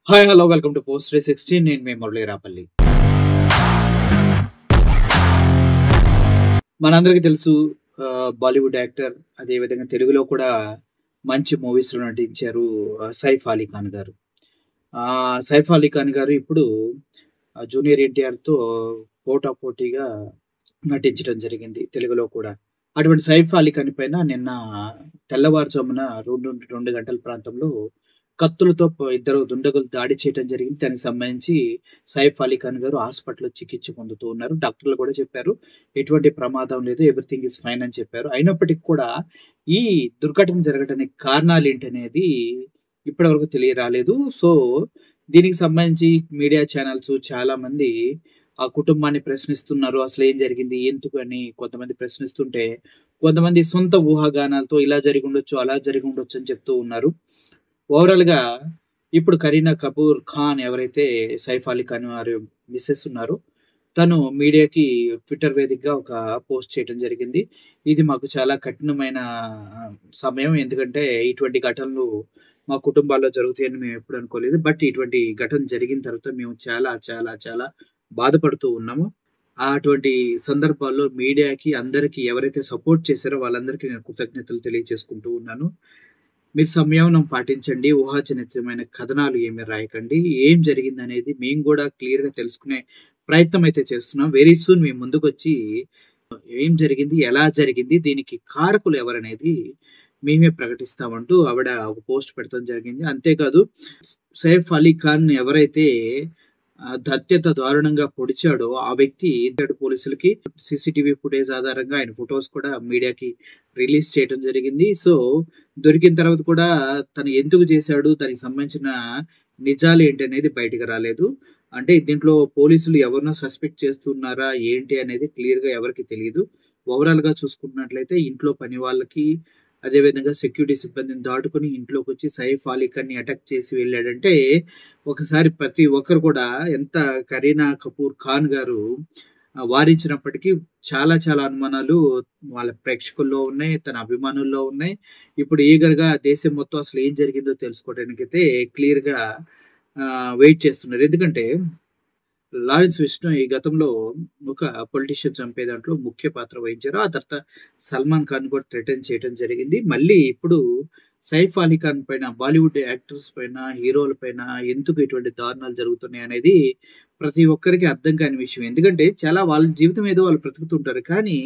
Hi hello welcome to post 360. నేను మీ మురళీ రాపల్లి. మనందరికీ తెలుసు బాలీవుడ్ యాక్టర్, అదేవిధంగా తెలుగులో కూడా మంచి మూవీస్లో నటించారు సైఫ్ అలీ ఖాన్ గారు. సైఫ్ అలీ ఖాన్ గారు ఇప్పుడు జూనియర్ ఎన్టీఆర్తో పోటాపోటీగా నటించడం జరిగింది తెలుగులో కూడా. అటువంటి సైఫ్ అలీ ఖాన్ పైన నిన్న తెల్లవారుజామున 2 గంటల ప్రాంతంలో కత్తులతో ఇద్దరు దుండగులు దాడి చేయడం జరిగింది. దానికి సంబంధించి సైఫ్ అలీ ఖాన్ గారు హాస్పిటల్‌లో చికిత్స పొందుతూ ఉన్నారు. డాక్టర్లు కూడా చెప్పారు, ఎటువంటి ప్రమాదం లేదు, ఎవ్రీథింగ్ ఈజ్ ఫైన్ అని చెప్పారు. అయినప్పటికీ కూడా ఈ దుర్ఘటన జరగడానికి కారణాలేంటనేది ఇప్పటివరకు తెలియరాలేదు. సో, దీనికి సంబంధించి మీడియా ఛానల్స్ చాలామంది ఆ కుటుంబాన్ని ప్రశ్నిస్తున్నారు. అసలేం జరిగింది? ఎందుకు అని కొంతమంది ప్రశ్నిస్తుంటే, కొంతమంది సొంత ఊహాగానాలతో ఇలా జరిగుండొచ్చు, అలా జరిగుండొచ్చు అని చెప్తూ ఉన్నారు. ఓవరాల్‌గా ఇప్పుడు కరీనా కపూర్ ఖాన్ ఎవరైతే సైఫ్ అలీ ఖాన్ వారి మిసెస్ ఉన్నారో, తను మీడియాకి ట్విట్టర్ వేదికగా ఒక పోస్ట్ చేయడం జరిగింది. ఇది మాకు చాలా కఠినమైన సమయం. ఎందుకంటే ఇటువంటి ఘటనలు మా కుటుంబాల్లో జరుగుతాయని మేము ఎప్పుడు అనుకోలేదు. బట్ ఇటువంటి ఘటన జరిగిన తర్వాత మేము చాలా చాలా చాలా బాధపడుతూ ఉన్నాము. అటువంటి సందర్భాల్లో మీడియాకి అందరికీ ఎవరైతే సపోర్ట్ చేశారో వాళ్ళందరికీ నేను కృతజ్ఞతలు తెలియజేసుకుంటూ ఉన్నాను. మీరు సంయమనం పాటించండి. ఊహాజనితమైన కథనాలు ఏమి రాయకండి. ఏం జరిగిందనేది మేము కూడా క్లియర్‌గా తెలుసుకునే ప్రయత్నం అయితే చేస్తున్నాం. వెరీ సూన్ మీ ముందుకొచ్చి ఏం జరిగింది? ఎలా జరిగింది? దీనికి కారకులు ఎవరనేది మేమే ప్రకటిస్తామంటూ ఆవిడ ఒక పోస్ట్ పెట్టడం జరిగింది. అంతేకాదు సైఫ్ అలీ ఖాన్ ఎవరైతే హత్యతో దారుణంగా పొడిచాడో ఆ వ్యక్తి పోలీసులకి సీసీటీవీ ఫుటేజ్ ఆధారంగా ఆయన ఫొటోస్ కూడా మీడియాకి రిలీజ్ చేయడం జరిగింది. సో, దొరికిన తర్వాత కూడా తను ఎందుకు చేశాడు, దానికి సంబంధించిన నిజాలు ఏంటి అనేది బయటకు రాలేదు. అంటే దీంట్లో పోలీసులు ఎవరినో సస్పెక్ట్ చేస్తున్నారా ఏంటి అనేది క్లియర్‌గా ఎవరికీ తెలీదు. ఓవరాల్‌గా చూసుకున్నట్లయితే ఇంట్లో పని వాళ్ళకి, అదేవిధంగా సెక్యూరిటీ సిబ్బందిని దాటుకొని ఇంట్లోకొచ్చి సైఫ్ అలీ ఖాన్‌ని అటాక్ చేసి వెళ్ళాడంటే, ఒకసారి ప్రతి ఒక్కరు కూడా ఎంత కరీనా కపూర్ ఖాన్ గారు వారించినప్పటికీ చాలా చాలా అనుమానాలు వాళ్ళ ప్రేక్షకుల్లో ఉన్నాయి, తన అభిమానుల్లో ఉన్నాయి. ఇప్పుడు ఈగర్‌గా దేశం మొత్తం అసలు ఏం జరిగిందో తెలుసుకోవడానికైతే క్లియర్‌గా వెయిట్ చేస్తున్నారు. ఎందుకంటే లారెన్స్ విష్ణు ఈ గతంలో ఒక పొలిటీషియన్ చంపే దాంట్లో ముఖ్య పాత్ర వహించారు. ఆ తర్వాత సల్మాన్ ఖాన్ కూడా థ్రెటన్ చేయడం జరిగింది. మళ్ళీ ఇప్పుడు సైఫ్ అలీ ఖాన్ పైన, బాలీవుడ్ యాక్టర్స్ పైన, హీరోల పైన ఎందుకు ఇటువంటి దారుణాలు జరుగుతున్నాయి అనేది ప్రతి ఒక్కరికి అర్థం కాని విషయం. ఎందుకంటే చాలా వాళ్ళ జీవితం ఏదో వాళ్ళు బ్రతుకుతుంటారు. కానీ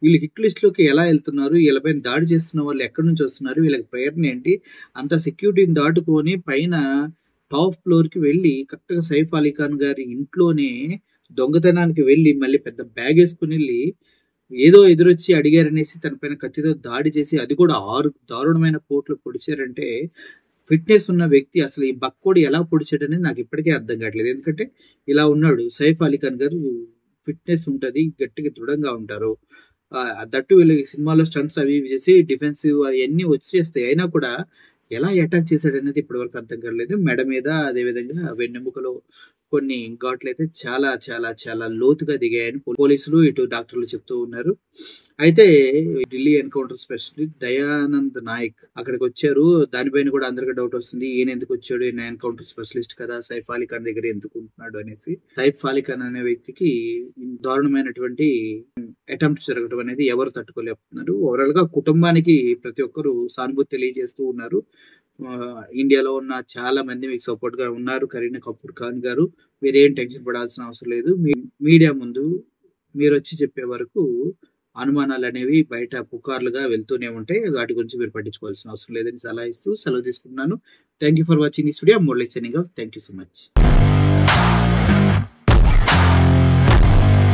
వీళ్ళు హిట్ లిస్ట్‌లోకి ఎలా వెళ్తున్నారు? వీళ్ళపైన దాడి చేస్తున్న వాళ్ళు ఎక్కడి నుంచి వస్తున్నారు? వీళ్ళకి ప్రేరణ ఏంటి? అంత సెక్యూరిటీని దాటుకొని పైన టాప్ ఫ్లోర్‌కి వెళ్ళి కరెక్ట్‌గా సైఫ్ అలీ ఖాన్ గారి ఇంట్లోనే దొంగతనానికి వెళ్ళి మళ్ళీ పెద్ద బ్యాగేసుకొనెళ్ళి ఏదో ఎదురొచ్చి అడిగారనేసి తన పైన కత్తితో దాడి చేసి, అది కూడా 6 దారుణమైన పోట్లు పొడిచారంటే, ఫిట్‌నెస్ ఉన్న వ్యక్తి అసలు ఈ బక్కోడు ఎలా పొడిచాడనేది నాకు ఇప్పటికీ అర్థం కావట్లేదు. ఎందుకంటే ఇలా ఉన్నాడు సైఫ్ అలీ ఖాన్ గారు, ఫిట్‌నెస్ ఉంటది, గట్టిగా దృఢంగా ఉంటారు. దట్టు వీళ్ళు సినిమాలో స్టంట్స్ అవి ఇవి చేసి డిఫెన్సివ్ అయన్నీ వచ్చేస్తాయి. అయినా కూడా ఎలా అటాక్ చేశాడనేది ఇప్పటివరకు అర్థం కాలేదు. మెడ మీద, అదేవిధంగా వెన్నెముకలో కొన్ని ఘాట్లయితే చాలా చాలా చాలా లోతుగా దిగాయని పోలీసులు, ఇటు డాక్టర్లు చెప్తూ ఉన్నారు. అయితే ఢిల్లీ ఎన్కౌంటర్ స్పెషలిస్ట్ దయానంద్ నాయక్ అక్కడికి వచ్చారు. దానిపైన కూడా అందరికీ డౌట్ వస్తుంది. ఈయన ఎందుకు వచ్చాడు? ఈయన ఎన్కౌంటర్ స్పెషలిస్ట్ కదా, సైఫ్ అలీ ఖాన్ దగ్గర ఎందుకు ఉంటున్నాడు అనేసి. సైఫ్ అలీ ఖాన్ అనే వ్యక్తికి దారుణమైనటువంటి అటెంప్ట్ జరగడం అనేది ఎవరు తట్టుకోలేకపోతున్నారు. ఓవరాల్‌గా కుటుంబానికి ప్రతి ఒక్కరు సానుభూతి తెలియజేస్తూ ఉన్నారు. ఇండియాలో ఉన్న చాలా మంది మీకు సపోర్ట్‌గా ఉన్నారు. కరీనా కపూర్ ఖాన్ గారు, మీరేం టెన్షన్ పడాల్సిన అవసరం లేదు. మీడియా ముందు మీరొచ్చి చెప్పే వరకు అనుమానాలనేవి బయట పుకార్లుగా వెళ్తూనే ఉంటాయి. వాటి గురించి మీరు పట్టించుకోవాల్సిన అవసరం లేదని సలహా ఇస్తూ సెలవు తీసుకుంటున్నాను. Thank you for watching this video. I am Murali signing off. Thank you so much.